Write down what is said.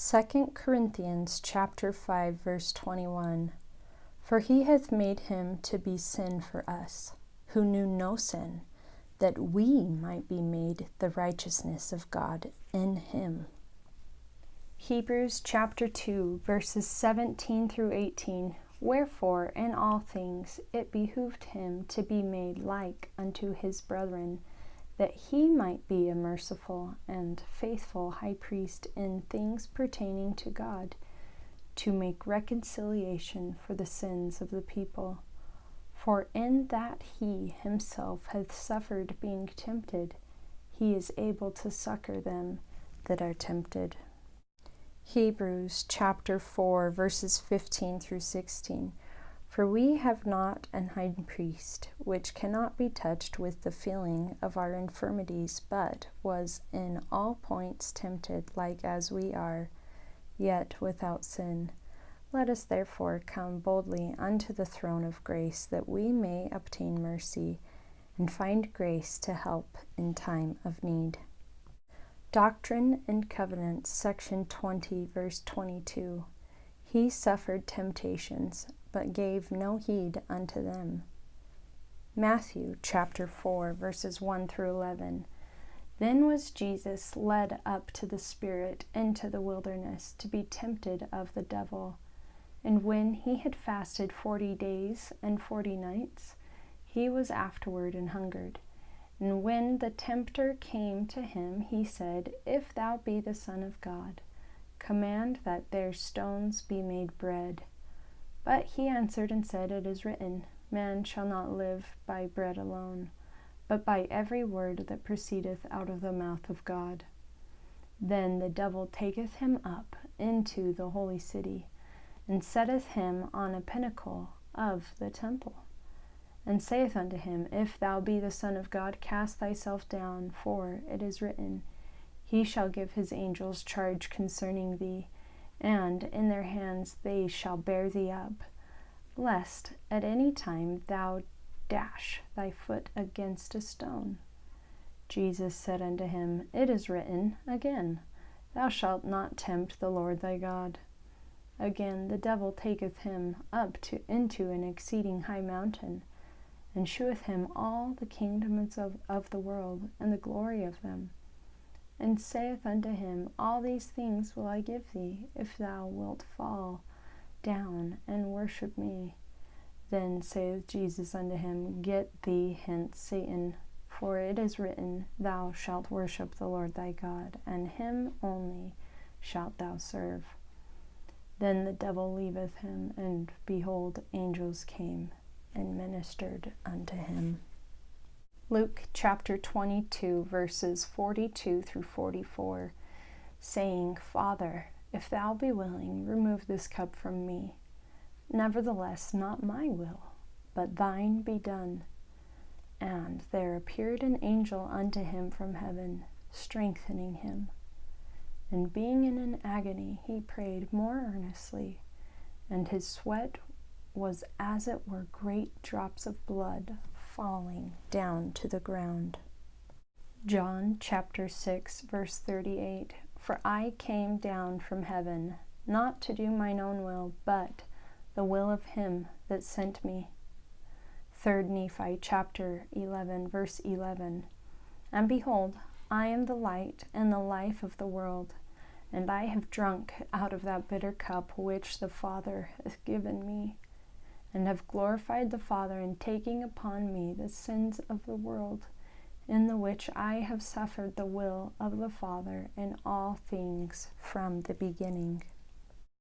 2 Corinthians chapter 5, verse 21. For he hath made him to be sin for us, who knew no sin, that we might be made the righteousness of God in him. Hebrews chapter 2, verses 17 through 18. Wherefore in all things it behooved him to be made like unto his brethren, that he might be a merciful and faithful high priest in things pertaining to God, to make reconciliation for the sins of the people. For in that he himself hath suffered being tempted, he is able to succor them that are tempted. Hebrews chapter 4, verses 15 through 16. For we have not an high priest, which cannot be touched with the feeling of our infirmities, but was in all points tempted like as we are, yet without sin. Let us therefore come boldly unto the throne of grace, that we may obtain mercy, and find grace to help in time of need. Doctrine and Covenants, section 20, verse 22. He suffered temptations, but gave no heed unto them. Matthew chapter 4, verses 1 through 11. Then was Jesus led up to the Spirit into the wilderness to be tempted of the devil. And when he had fasted 40 days and 40 nights, he was afterward an hungered. And when the tempter came to him, he said, If thou be the Son of God, command that their stones be made bread. But he answered and said, It is written, Man shall not live by bread alone, but by every word that proceedeth out of the mouth of God. Then the devil taketh him up into the holy city, and setteth him on a pinnacle of the temple, and saith unto him, If thou be the Son of God, cast thyself down, for it is written, He shall give his angels charge concerning thee, and in their hands they shall bear thee up, lest at any time thou dash thy foot against a stone. Jesus said unto him, It is written again, Thou shalt not tempt the Lord thy God. Again the devil taketh him up into an exceeding high mountain, and sheweth him all the kingdoms of the world, and the glory of them, and saith unto him, All these things will I give thee, if thou wilt fall down and worship me. Then saith Jesus unto him, Get thee hence, Satan, for it is written, Thou shalt worship the Lord thy God, and him only shalt thou serve. Then the devil leaveth him, and behold, angels came and ministered unto him. Luke chapter 22, verses 42 through 44, saying, Father, if thou be willing, remove this cup from me. Nevertheless, not my will, but thine be done. And there appeared an angel unto him from heaven, strengthening him. And being in an agony, he prayed more earnestly, and his sweat was as it were great drops of blood falling down to the ground. John chapter 6, verse 38. For I came down from heaven, not to do mine own will, but the will of him that sent me. 3 Nephi chapter 11, verse 11. And behold, I am the light and the life of the world, and I have drunk out of that bitter cup which the Father hath given me, and have glorified the Father in taking upon me the sins of the world, in the which I have suffered the will of the Father in all things from the beginning.